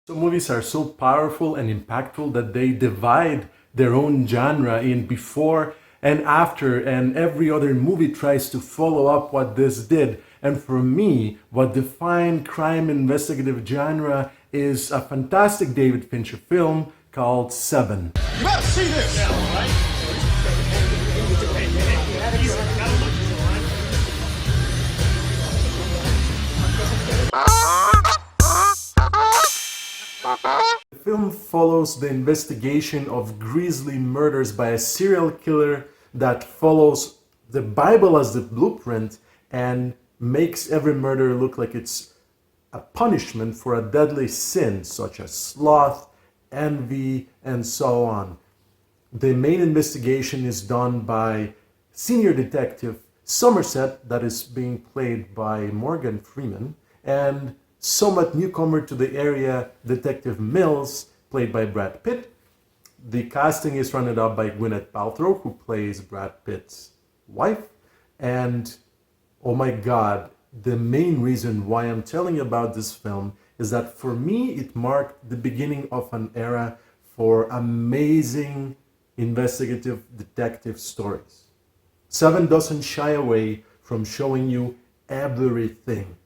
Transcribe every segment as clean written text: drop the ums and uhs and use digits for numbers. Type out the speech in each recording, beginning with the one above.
Some movies are so powerful and impactful that they divide their own genre in before and after, and every other movie tries to follow up what this did. And for me, what defined crime investigative genre is a fantastic David Fincher film called Seven. You better see this! Yeah, all right. The film follows the investigation of grisly murders by a serial killer that follows the Bible as the blueprint and makes every murder look like it's a punishment for a deadly sin such as sloth, envy, and so on. The main investigation is done by senior detective Somerset, that is being played by Morgan Freeman, and somewhat newcomer to the area, Detective Mills, played by Brad Pitt. The casting is rounded up by Gwyneth Paltrow, who plays Brad Pitt's wife. And oh my God, the main reason why I'm telling you about this film is that for me, it marked the beginning of an era for amazing investigative detective stories. Seven doesn't shy away from showing you everything.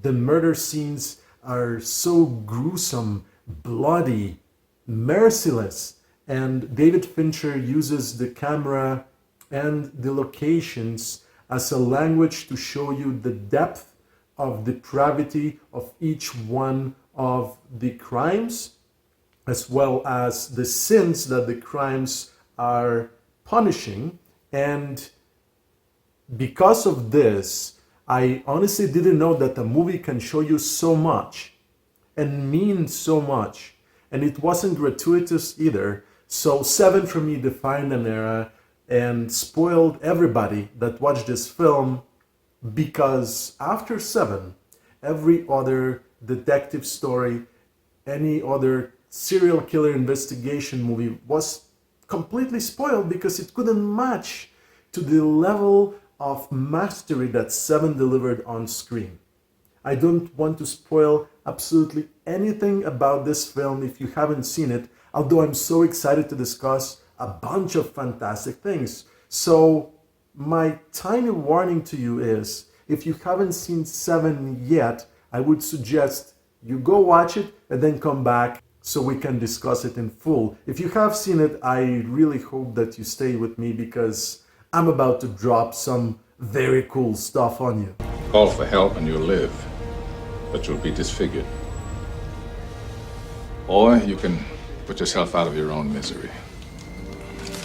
The murder scenes are so gruesome, bloody, merciless, and David Fincher uses the camera and the locations as a language to show you the depth of depravity of each one of the crimes, as well as the sins that the crimes are punishing. And because of this, I honestly didn't know that a movie can show you so much and mean so much. And it wasn't gratuitous either. So Seven for me defined an era and spoiled everybody that watched this film, because after Seven, every other detective story, any other serial killer investigation movie was completely spoiled because it couldn't match to the level of mastery that Seven delivered on screen. I don't want to spoil absolutely anything about this film if you haven't seen it, although I'm so excited to discuss a bunch of fantastic things. So my tiny warning to you is, if you haven't seen Seven yet, I would suggest you go watch it and then come back so we can discuss it in full. If you have seen it, I really hope that you stay with me because I'm about to drop some very cool stuff on you. Call for help and you'll live, but you'll be disfigured. Or you can put yourself out of your own misery.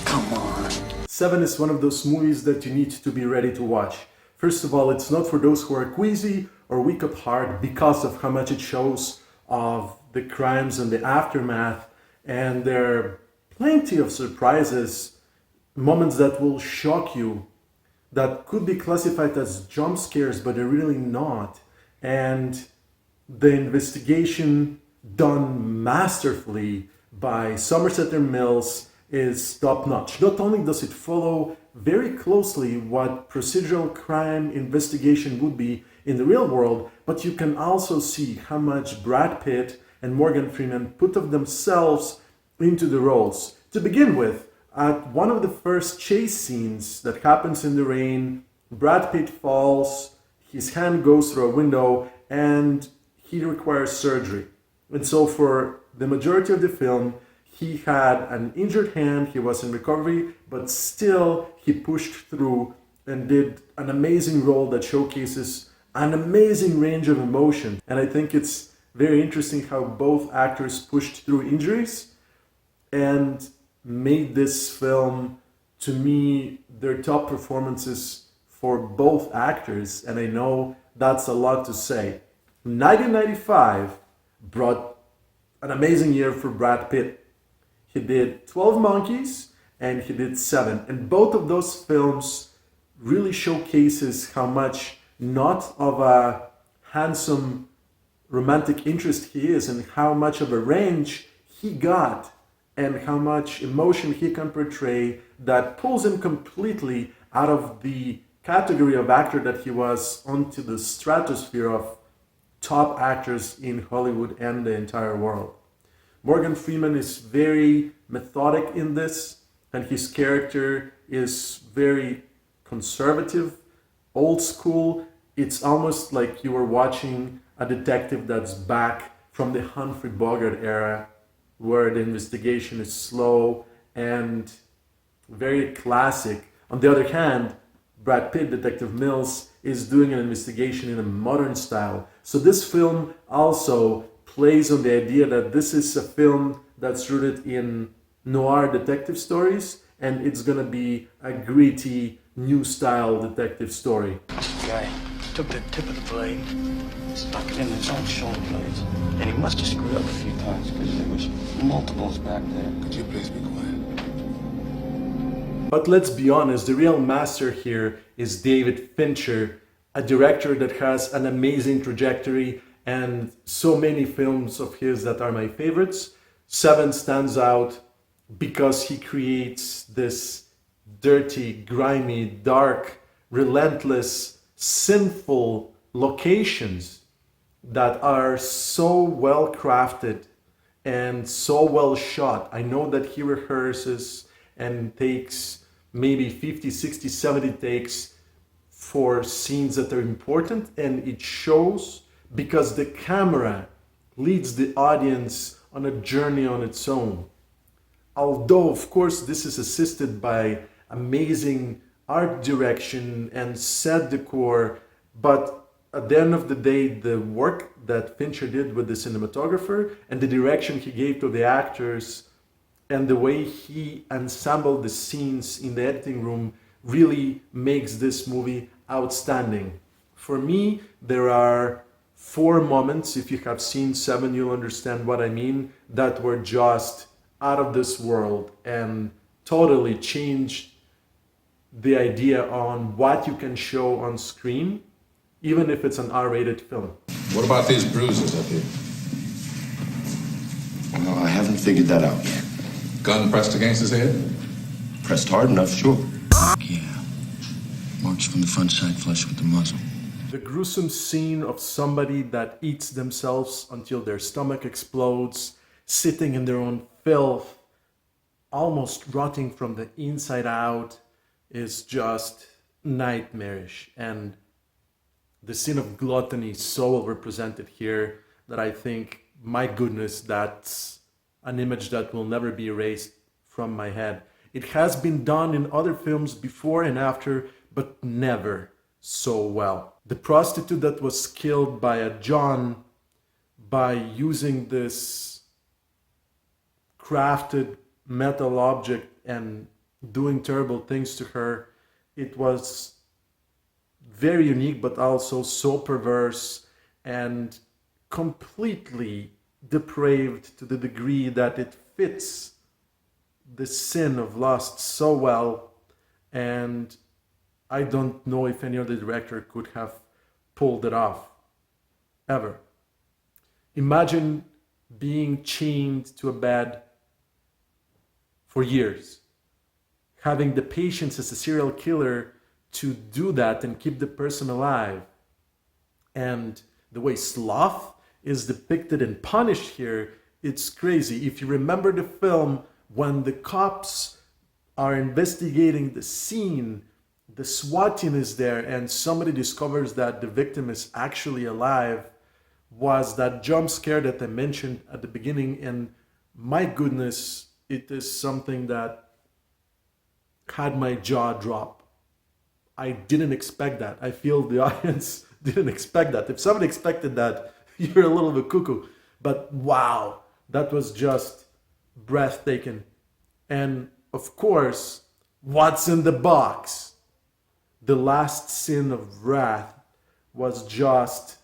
Come on. Seven is one of those movies that you need to be ready to watch. First of all, it's not for those who are queasy or weak of heart because of how much it shows of the crimes and the aftermath, and there are plenty of surprises, moments that will shock you, that could be classified as jump scares, but they're really not. And the investigation done masterfully by Somerset and Mills is top notch. Not only does it follow very closely what procedural crime investigation would be in the real world, but you can also see how much Brad Pitt and Morgan Freeman put of themselves into the roles. To begin with, at one of the first chase scenes that happens in the rain, Brad Pitt falls, his hand goes through a window, and he requires surgery. And so for the majority of the film, he had an injured hand, he was in recovery, but still he pushed through and did an amazing role that showcases an amazing range of emotion. And I think it's very interesting how both actors pushed through injuries and made this film, to me, their top performances for both actors. And I know that's a lot to say. 1995 brought an amazing year for Brad Pitt. He did 12 Monkeys and he did Seven. And both of those films really showcases how much not of a handsome romantic interest he is and how much of a range he got and how much emotion he can portray that pulls him completely out of the category of actor that he was onto the stratosphere of top actors in Hollywood and the entire world. Morgan Freeman is very methodic in this, and his character is very conservative, old school. It's almost like you were watching a detective that's back from the Humphrey Bogart era, where the investigation is slow and very classic. On the other hand, Brad Pitt, Detective Mills, is doing an investigation in a modern style. So this film also plays on the idea that this is a film that's rooted in noir detective stories, and it's gonna be a gritty, new style detective story. Guy took the tip of the blade, stuck it in his own shoulder blades, and he must have screwed up a few times because there was multiples back there. Could you please be quiet? But let's be honest, the real master here is David Fincher, a director that has an amazing trajectory and so many films of his that are my favorites. Seven stands out because he creates this dirty, grimy, dark, relentless, sinful locations that are so well crafted and so well shot. I know that he rehearses and takes maybe 50, 60, 70 takes for scenes that are important, and it shows because the camera leads the audience on a journey on its own. Although, of course, this is assisted by amazing art direction and set decor, but at the end of the day, the work that Fincher did with the cinematographer and the direction he gave to the actors and the way he assembled the scenes in the editing room really makes this movie outstanding. For me, there are 4 moments, if you have seen Seven, you'll understand what I mean, that were just out of this world and totally changed the idea on what you can show on screen, even if it's an R-rated film. What about these bruises up here? Well, I haven't figured that out yet. Gun pressed against his head? Pressed hard enough, sure. Yeah. Marks from the front side flush with the muzzle. The gruesome scene of somebody that eats themselves until their stomach explodes, sitting in their own filth, almost rotting from the inside out, is just nightmarish. And the scene of gluttony is so well represented here that I think, my goodness, that's an image that will never be erased from my head. It has been done in other films before and after, but never so well. The prostitute that was killed by a John by using this crafted metal object and doing terrible things to her, it was very unique, but also so perverse and completely depraved to the degree that it fits the sin of lust so well. And I don't know if any other director could have pulled it off, ever. Imagine being chained to a bed for years, having the patience as a serial killer to do that and keep the person alive. And the way sloth is depicted and punished here, it's crazy. If you remember the film, when the cops are investigating the scene, the SWAT team is there and somebody discovers that the victim is actually alive, was that jump scare that I mentioned at the beginning. And my goodness, it is something that had my jaw drop. I didn't expect that. I feel the audience didn't expect that. If somebody expected that, you're a little bit cuckoo. But wow, that was just breathtaking. And of course, what's in the box? The last sin of wrath was just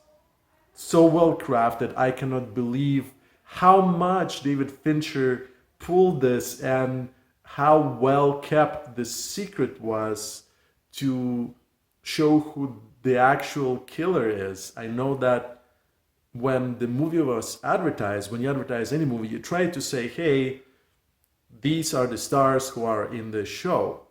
so well crafted. I cannot believe how much David Fincher pulled this and how well kept the secret was to show who the actual killer is. I know that when the movie was advertised, when you advertise any movie, you try to say, hey, these are the stars who are in the show.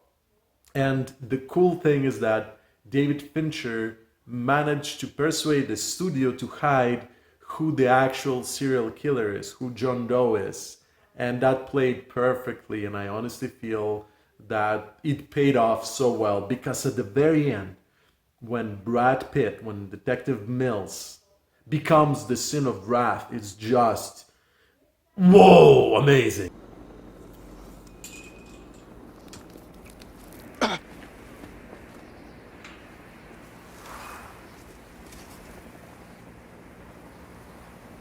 And the cool thing is that David Fincher managed to persuade the studio to hide who the actual serial killer is, who John Doe is. And that played perfectly, and I honestly feel that it paid off so well, because at the very end, when Brad Pitt, when Detective Mills becomes the sin of wrath, it's just, whoa, amazing.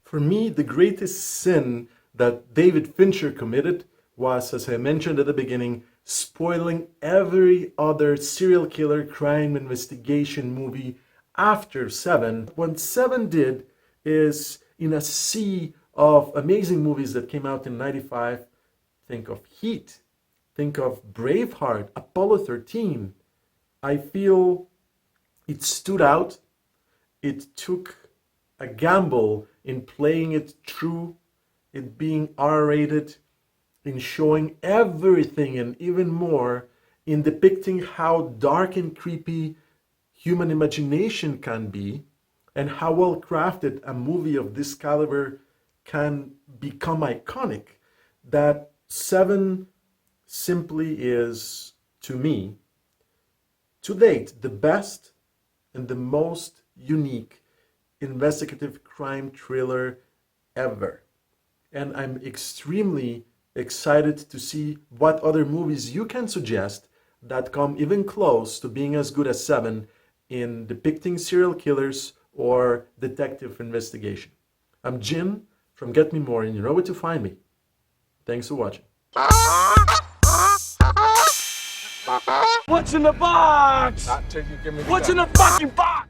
For me, the greatest sin that David Fincher committed was, as I mentioned at the beginning, spoiling every other serial killer crime investigation movie after Seven. What Seven did is, in a sea of amazing movies that came out in '95, think of Heat, think of Braveheart, Apollo 13. I feel it stood out. It took a gamble in playing it true, it being R-rated, in showing everything and even more, in depicting how dark and creepy human imagination can be, and how well crafted a movie of this caliber can become iconic, that Seven simply is, to me, to date, the best and the most unique investigative crime thriller ever. And I'm extremely excited to see what other movies you can suggest that come even close to being as good as Seven in depicting serial killers or detective investigation. I'm Jin from Get Me More, and you know where to find me. Thanks for watching. What's in the box? What's in the fucking box?